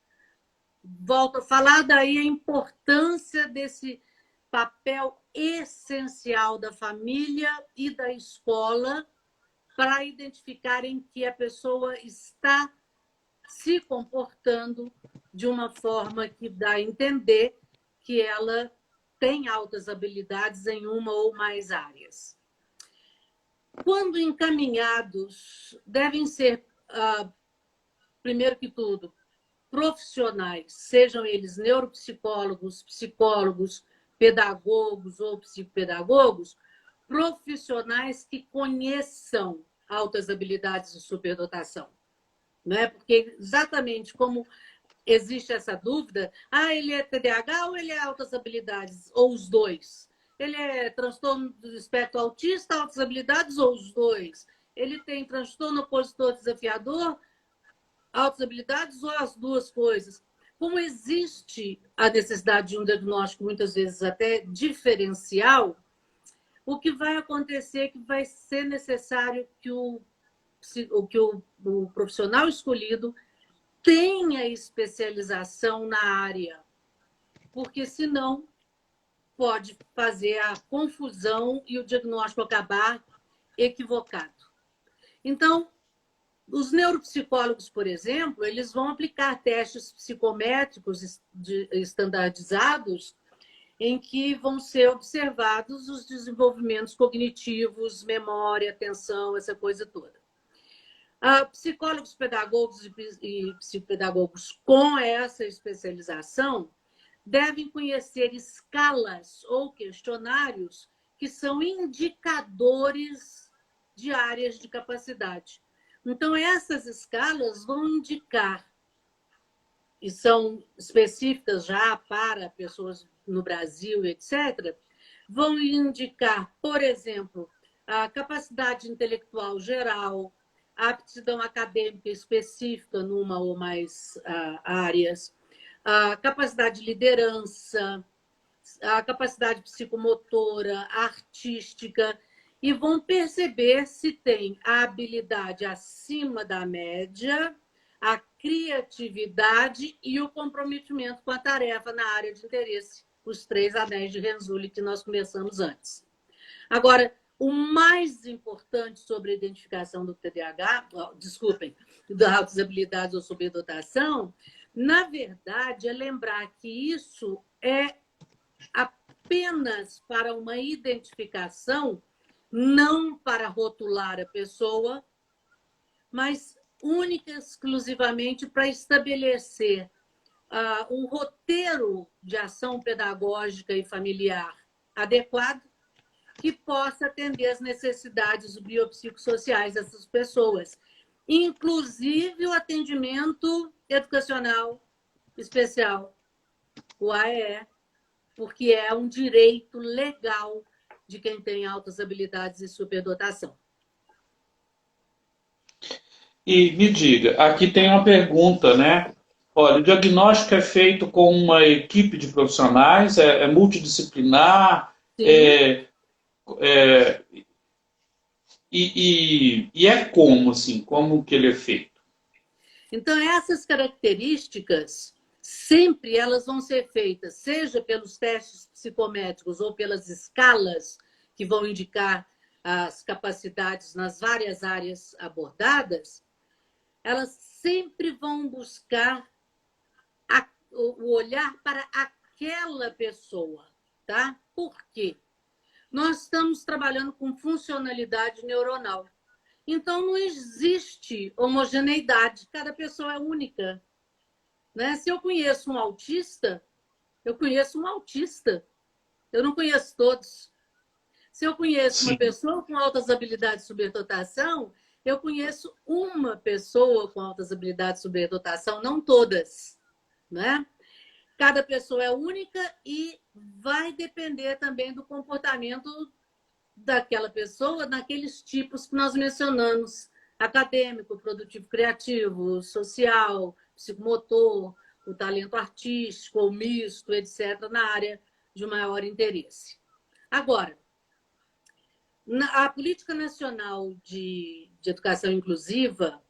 Volto a falar daí a importância desse papel essencial da família e da escola para identificarem que a pessoa está se comportando de uma forma que dá a entender que ela tem altas habilidades em uma ou mais áreas. Quando encaminhados, devem ser, primeiro que tudo, profissionais, sejam eles neuropsicólogos, psicólogos, pedagogos ou psicopedagogos, profissionais que conheçam altas habilidades e superdotação. Né? Porque exatamente como existe essa dúvida, ele é TDAH ou ele é altas habilidades, ou os dois? Ele é transtorno do espectro autista, altas habilidades, ou os dois? Ele tem transtorno opositor desafiador, altas habilidades, ou as duas coisas? Como existe a necessidade de um diagnóstico, muitas vezes até diferencial, o que vai acontecer é que vai ser necessário que o profissional escolhido tenha especialização na área, porque senão pode fazer a confusão e o diagnóstico acabar equivocado. Então, os neuropsicólogos, por exemplo, eles vão aplicar testes psicométricos estandardizados em que vão ser observados os desenvolvimentos cognitivos, memória, atenção, essa coisa toda. Psicólogos, pedagogos e psicopedagogos com essa especialização devem conhecer escalas ou questionários que são indicadores de áreas de capacidade. Então, essas escalas vão indicar, e são específicas já para pessoas no Brasil, etc., vão indicar, por exemplo, a capacidade intelectual geral, a aptidão acadêmica específica numa ou mais áreas, a capacidade de liderança, a capacidade psicomotora, artística, e vão perceber se tem a habilidade acima da média, a criatividade e o comprometimento com a tarefa na área de interesse, os 3 anéis de Renzulli que nós conversamos antes. Agora, o mais importante sobre a identificação do TDAH, desculpem, das altas habilidades ou superdotação, na verdade, é lembrar que isso é apenas para uma identificação, não para rotular a pessoa, mas única e exclusivamente para estabelecer um roteiro de ação pedagógica e familiar adequado que possa atender às necessidades biopsicossociais dessas pessoas, inclusive o atendimento educacional especial, o AEE, porque é um direito legal de quem tem altas habilidades e superdotação. E me diga, aqui tem uma pergunta, né? Olha, o diagnóstico é feito com uma equipe de profissionais, é multidisciplinar, Sim. é, e é como, assim, como que ele é feito? Então, essas características, sempre elas vão ser feitas, seja pelos testes psicométricos ou pelas escalas que vão indicar as capacidades nas várias áreas abordadas, elas sempre vão buscar o olhar para aquela pessoa, tá? Por quê? Nós estamos trabalhando com funcionalidade neuronal. Então, não existe homogeneidade, cada pessoa é única. Né? Se eu conheço um autista, eu conheço um autista. Eu não conheço todos. Se eu conheço uma Sim. pessoa com altas habilidades de superdotação, eu conheço uma pessoa com altas habilidades de superdotação, não todas. Né? Cada pessoa é única e vai depender também do comportamento daquela pessoa naqueles tipos que nós mencionamos: acadêmico, produtivo, criativo, social, psicomotor, o talento artístico ou misto, etc., na área de maior interesse. Agora, a Política Nacional de Educação Inclusiva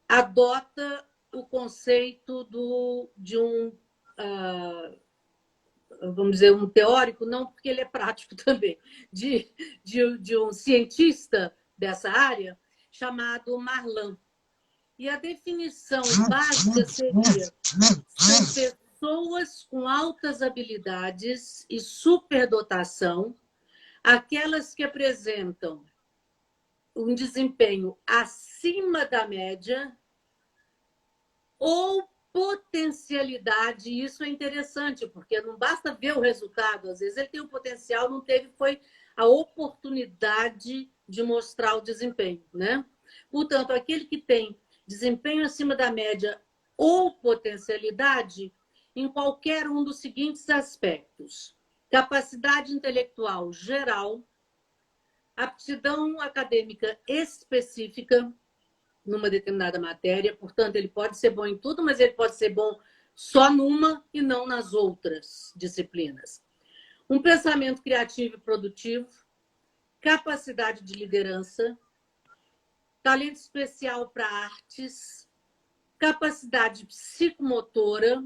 adota o conceito de um, vamos dizer, um teórico, não porque ele é prático também, de um cientista dessa área, chamado Marlan. E a definição básica seria: são pessoas com altas habilidades e superdotação, aquelas que apresentam um desempenho acima da média ou potencialidade. E isso é interessante, porque não basta ver o resultado, às vezes ele tem um potencial, não teve, foi a oportunidade de mostrar o desempenho, né? Portanto, aquele que tem desempenho acima da média ou potencialidade em qualquer um dos seguintes aspectos: capacidade intelectual geral, aptidão acadêmica específica numa determinada matéria, portanto, ele pode ser bom em tudo, mas ele pode ser bom só numa e não nas outras disciplinas. Um pensamento criativo e produtivo, capacidade de liderança, talento especial para artes, capacidade psicomotora,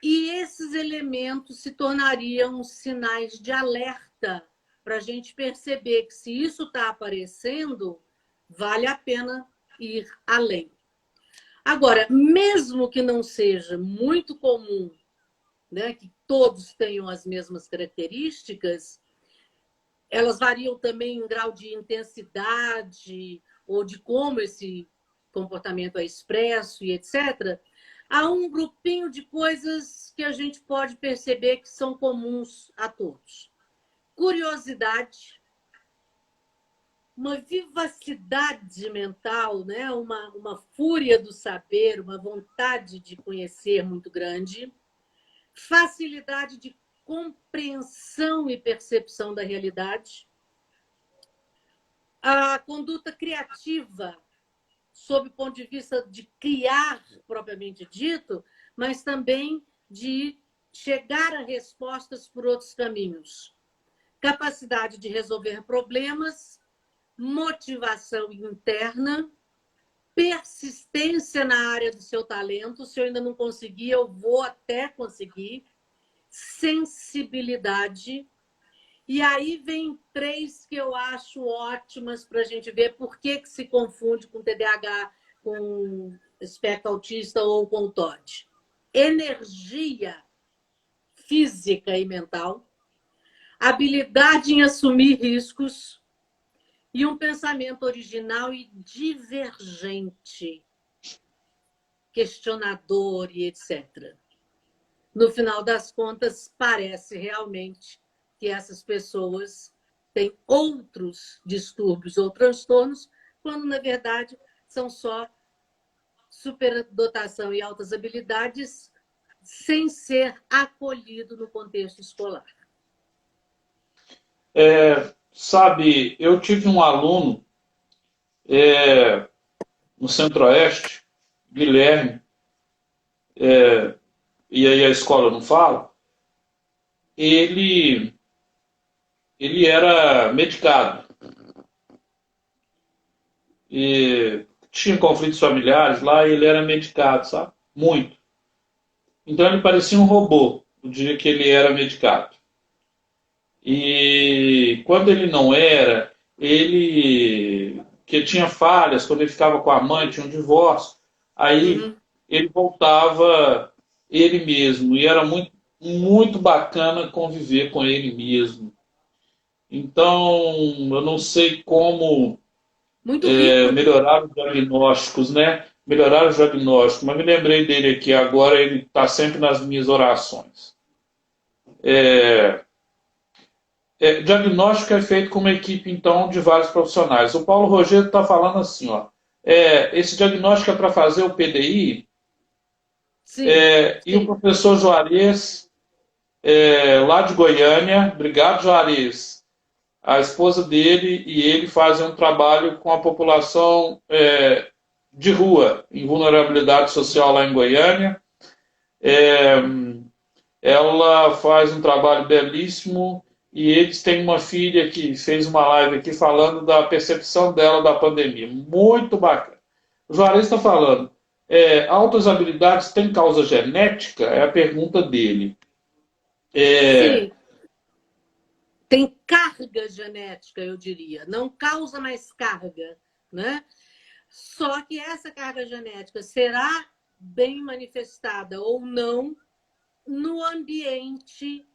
e esses elementos se tornariam sinais de alerta para a gente perceber que, se isso está aparecendo, vale a pena ir além. Agora, mesmo que não seja muito comum, né, que todos tenham as mesmas características, elas variam também em grau de intensidade ou de como esse comportamento é expresso e etc. Há um grupinho de coisas que a gente pode perceber que são comuns a todos: curiosidade, uma vivacidade mental, né? uma fúria do saber, uma vontade de conhecer muito grande, facilidade de compreensão e percepção da realidade, A conduta criativa, sob o ponto de vista de criar, propriamente dito, mas também de chegar a respostas por outros caminhos. Capacidade de resolver problemas, motivação interna, persistência na área do seu talento. Se eu ainda não conseguir, eu vou até conseguir. Sensibilidade. E aí vem 3 que eu acho ótimas para a gente ver por que se confunde com TDAH, com espectro autista ou com o TOD. Energia física e mental, habilidade em assumir riscos e um pensamento original e divergente, questionador e etc. No final das contas, parece realmente que essas pessoas têm outros distúrbios ou transtornos, quando, na verdade, são só superdotação e altas habilidades sem ser acolhido no contexto escolar. Sabe, eu tive um aluno no Centro-Oeste, Guilherme, e aí a escola não fala, ele era medicado. E tinha conflitos familiares lá e ele era medicado, sabe? Muito. Então ele parecia um robô no dia que ele era medicado. E quando ele não era, ele que tinha falhas, quando ele ficava com a mãe, tinha um divórcio, aí ele voltava ele mesmo. E era muito, muito bacana conviver com ele mesmo. Então, eu não sei como Muito rico, né? melhorar os diagnósticos, né? Melhorar os diagnósticos, mas me lembrei dele aqui agora, ele está sempre nas minhas orações. Diagnóstico é feito com uma equipe, então, de vários profissionais. O Paulo Rogério está falando assim, ó, esse diagnóstico é para fazer o PDI, Sim, e o professor Juarez, lá de Goiânia, obrigado, Juarez, a esposa dele e ele fazem um trabalho com a população de rua, em vulnerabilidade social lá em Goiânia. Ela faz um trabalho belíssimo e eles têm uma filha que fez uma live aqui falando da percepção dela da pandemia. Muito bacana. O Juarez está falando, altas habilidades têm causa genética? É a pergunta dele. Sim. Tem carga genética, eu diria. Não causa mais carga, né? Só que essa carga genética será bem manifestada ou não no ambiente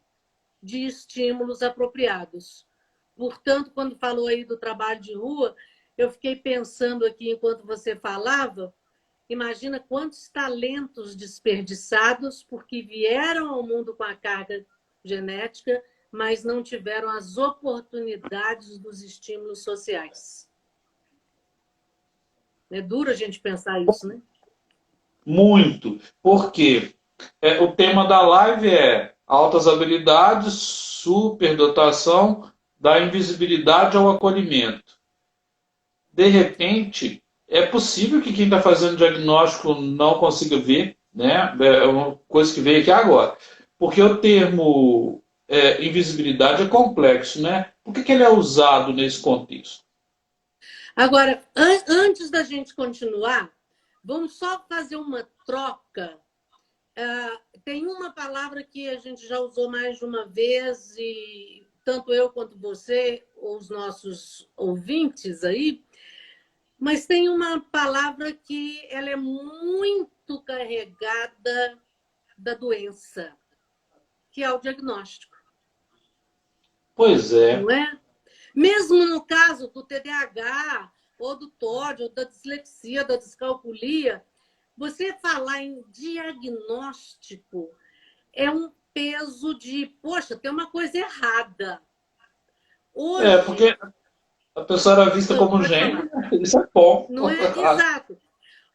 de estímulos apropriados. Portanto, quando falou aí do trabalho de rua, eu fiquei pensando aqui enquanto você falava, imagina quantos talentos desperdiçados porque vieram ao mundo com a carga genética, mas não tiveram as oportunidades dos estímulos sociais. É duro a gente pensar isso, né? Muito. Por quê? O tema da live é altas habilidades, superdotação, da invisibilidade ao acolhimento. De repente, é possível que quem está fazendo diagnóstico não consiga ver, né? É uma coisa que veio aqui agora. Porque o termo invisibilidade é complexo, né? Por que ele é usado nesse contexto? Agora, antes da gente continuar, vamos só fazer uma troca. Tem uma palavra que a gente já usou mais de uma vez, e tanto eu quanto você, ou os nossos ouvintes aí, mas tem uma palavra que ela é muito carregada da doença, que é o diagnóstico. Pois é. Não é? Mesmo no caso do TDAH, ou do TOD, ou da dislexia, da descalculia, você falar em diagnóstico é um peso de, poxa, tem uma coisa errada. Hoje, Porque a pessoa era vista como gênio, isso é bom. não é? Exato.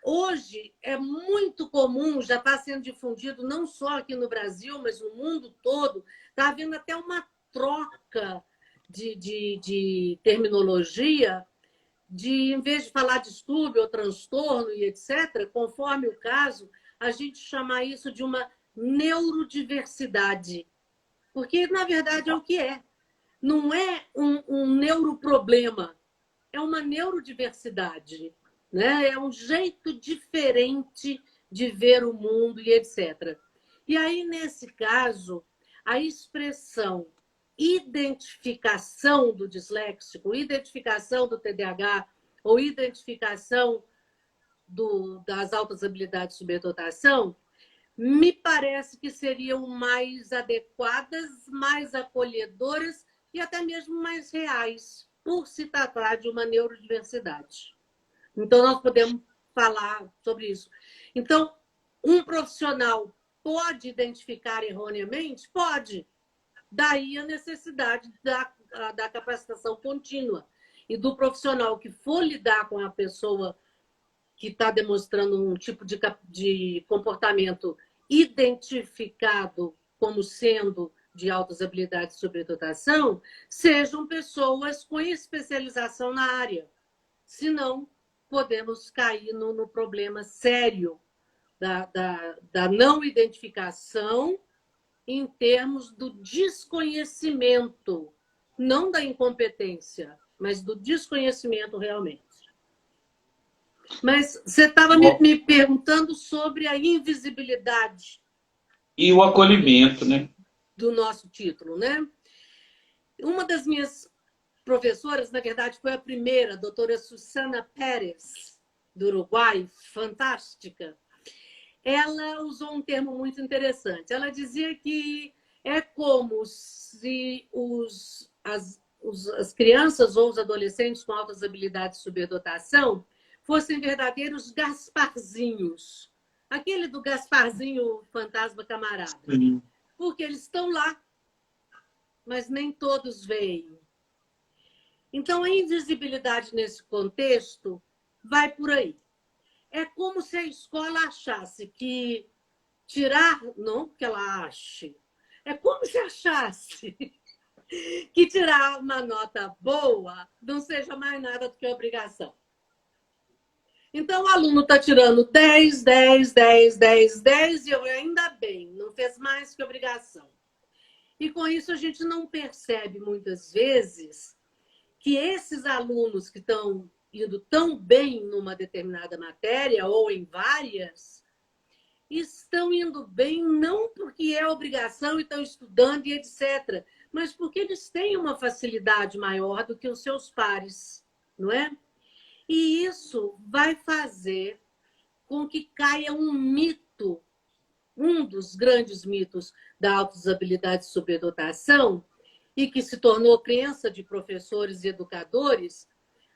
Hoje é muito comum, já está sendo difundido não só aqui no Brasil, mas no mundo todo, está havendo até uma troca de terminologia em vez de falar distúrbio ou transtorno e etc., conforme o caso, a gente chamar isso de uma neurodiversidade. Porque, na verdade, é o que é. Não é um neuroproblema, é uma neurodiversidade, né? É um jeito diferente de ver o mundo e etc. E aí, nesse caso, a expressão identificação do disléxico, identificação do TDAH ou identificação das altas habilidades de superdotação, me parece que seriam mais adequadas, mais acolhedoras e até mesmo mais reais, por se tratar de uma neurodiversidade. Então, nós podemos falar sobre isso. Então, um profissional pode identificar erroneamente? Pode. Daí a necessidade da capacitação contínua e do profissional que for lidar com a pessoa que está demonstrando um tipo de comportamento identificado como sendo de altas habilidades de sobredotação, sejam pessoas com especialização na área. Senão, podemos cair no problema sério da não identificação em termos do desconhecimento, não da incompetência, mas do desconhecimento realmente. Mas você estava me perguntando sobre a invisibilidade. E o acolhimento, né? Do nosso título, né? Uma das minhas professoras, na verdade, foi a primeira, a doutora Susana Pérez, do Uruguai, fantástica. Ela usou um termo muito interessante. Ela dizia que é como se as crianças ou os adolescentes com altas habilidades de superdotação fossem verdadeiros Gasparzinhos. Aquele do Gasparzinho fantasma camarada. Sim. Porque eles estão lá, mas nem todos veem. Então, a invisibilidade nesse contexto vai por aí. É como se a escola achasse que tirar... Não que ela ache. É como se achasse que tirar uma nota boa não seja mais nada do que obrigação. Então, o aluno está tirando 10, 10, 10, 10, 10 e eu ainda bem, não fez mais que obrigação. E com isso a gente não percebe muitas vezes que esses alunos que estão indo tão bem numa determinada matéria ou em várias, estão indo bem não porque é obrigação e estão estudando e etc., mas porque eles têm uma facilidade maior do que os seus pares, não é? E isso vai fazer com que caia um mito, um dos grandes mitos da autodesabilidade e superdotação, e que se tornou crença de professores e educadores,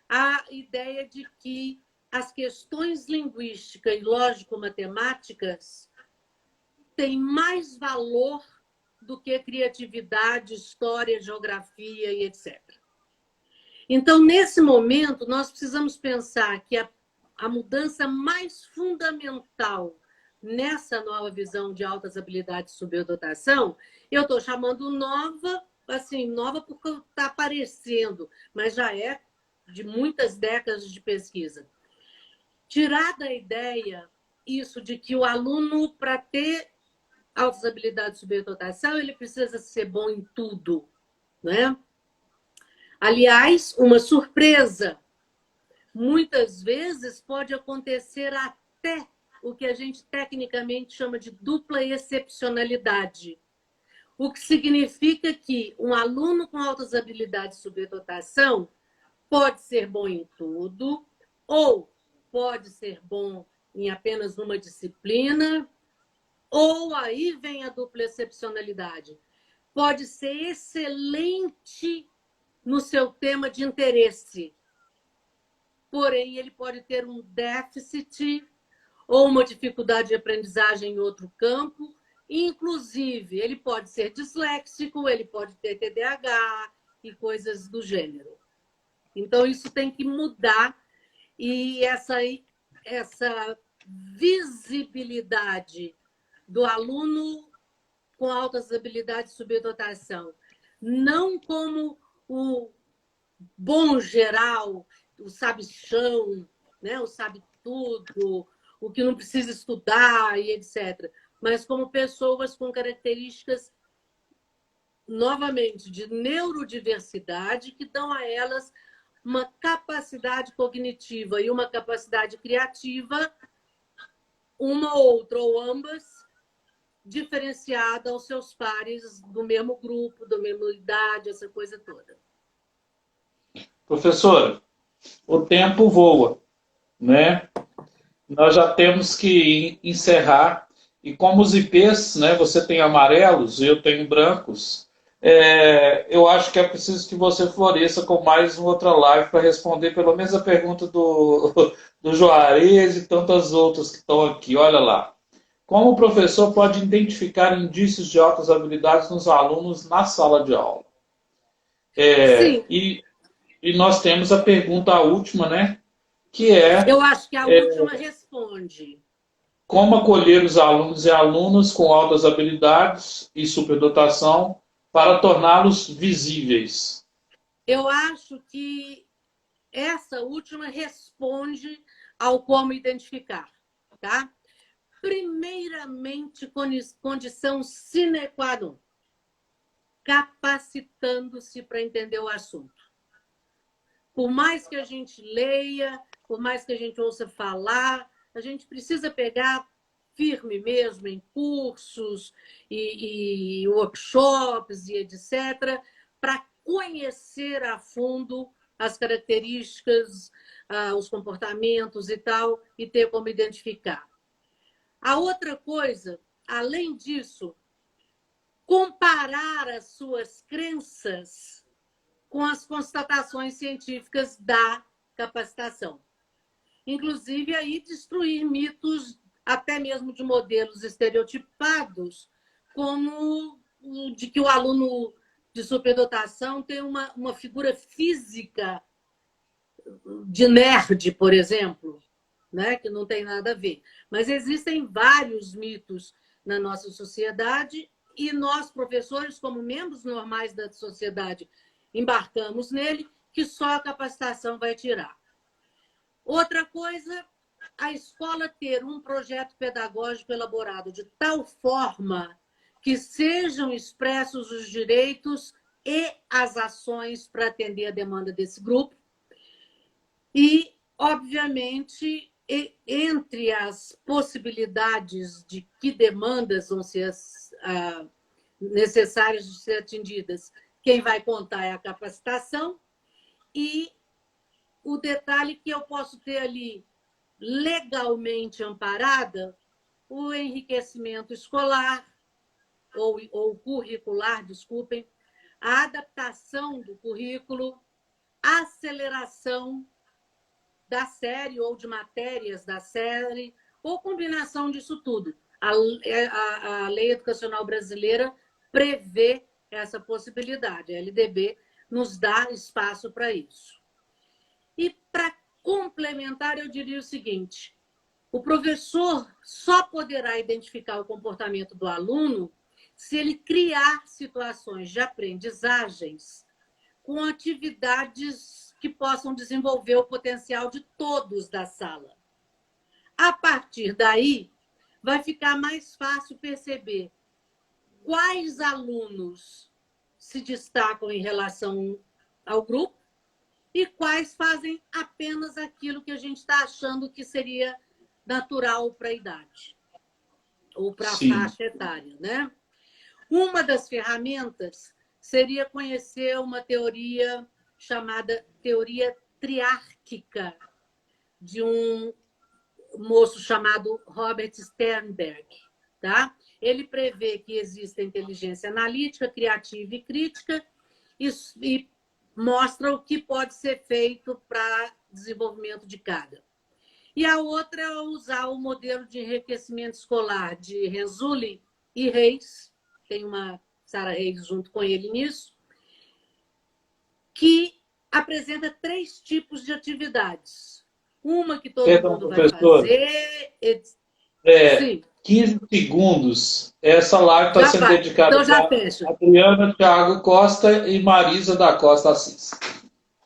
a ideia de que as questões linguísticas e lógico-matemáticas têm mais valor do que criatividade, história, geografia e etc. Então, nesse momento, nós precisamos pensar que a mudança mais fundamental nessa nova visão de altas habilidades de superdotação, eu estou chamando nova, assim, nova porque está aparecendo, mas já é de muitas décadas de pesquisa. Tirar da ideia isso de que o aluno, para ter altas habilidades de superdotação, ele precisa ser bom em tudo, né? Aliás, uma surpresa. Muitas vezes pode acontecer até o que a gente tecnicamente chama de dupla excepcionalidade. O que significa que um aluno com altas habilidades de superdotação pode ser bom em tudo, ou pode ser bom em apenas uma disciplina, ou aí vem a dupla excepcionalidade. Pode ser excelente no seu tema de interesse, porém ele pode ter um déficit ou uma dificuldade de aprendizagem em outro campo, inclusive ele pode ser disléxico, ele pode ter TDAH e coisas do gênero. Então, isso tem que mudar e essa visibilidade do aluno com altas habilidades de superdotação, não como o bom geral, o sabe-chão, né? O sabe-tudo, o que não precisa estudar e etc. Mas como pessoas com características, novamente, de neurodiversidade, que dão a elas uma capacidade cognitiva e uma capacidade criativa, uma ou outra ou ambas, diferenciada aos seus pares do mesmo grupo, da mesma idade, essa coisa toda. Professora, o tempo voa, né? Nós já temos que encerrar. E como os IPs, né, você tem amarelos e eu tenho brancos, eu acho que é preciso que você floresça com mais uma outra live para responder pelo menos a pergunta do Juarez e tantas outras que estão aqui. Olha lá. Como o professor pode identificar indícios de altas habilidades nos alunos na sala de aula? Sim. E nós temos a pergunta, a última, né? Que é... Eu acho que a última responde. Como acolher os alunos e alunas com altas habilidades e superdotação para torná-los visíveis? Eu acho que essa última responde ao como identificar, tá? Primeiramente, condição sine qua non, capacitando-se para entender o assunto. Por mais que a gente leia, por mais que a gente ouça falar, a gente precisa pegar firme mesmo em cursos e workshops e etc., para conhecer a fundo as características, os comportamentos e tal, e ter como identificar. A outra coisa, além disso, comparar as suas crenças com as constatações científicas da capacitação. Inclusive, aí destruir mitos, até mesmo de modelos estereotipados, como o de que o aluno de superdotação tem uma figura física de nerd, por exemplo, né? Que não tem nada a ver. Mas existem vários mitos na nossa sociedade e nós, professores, como membros normais da sociedade, embarcamos nele, que só a capacitação vai tirar. Outra coisa, a escola ter um projeto pedagógico elaborado de tal forma que sejam expressos os direitos e as ações para atender a demanda desse grupo. E, obviamente, entre as possibilidades de que demandas vão ser necessárias de ser atendidas, quem vai contar é a capacitação e o detalhe que eu posso ter ali legalmente amparada, o enriquecimento escolar, ou curricular, desculpem, a adaptação do currículo, a aceleração da série ou de matérias da série, ou combinação disso tudo. A Lei Educacional Brasileira prevê essa possibilidade. A LDB nos dá espaço para isso. E, para complementar, eu diria o seguinte: o professor só poderá identificar o comportamento do aluno se ele criar situações de aprendizagens com atividades que possam desenvolver o potencial de todos da sala. A partir daí, vai ficar mais fácil perceber quais alunos se destacam em relação ao grupo e quais fazem apenas aquilo que a gente está achando que seria natural para a idade ou para a faixa etária, né? Uma das ferramentas seria conhecer uma teoria chamada teoria triárquica, de um moço chamado Robert Sternberg. Tá? Ele prevê que existe a inteligência analítica, criativa e crítica e mostra o que pode ser feito para desenvolvimento de cada. E a outra é usar o modelo de enriquecimento escolar de Renzulli e Reis, tem uma Sarah Reis junto com ele nisso, que apresenta 3 tipos de atividades. Uma que todo mundo vai fazer... Sim. 15 segundos. Essa live está sendo dedicada a Adriana Thiago Costa e Marisa da Costa Assis.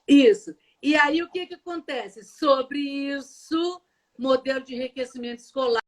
Isso. E aí o que acontece? Sobre isso, modelo de enriquecimento escolar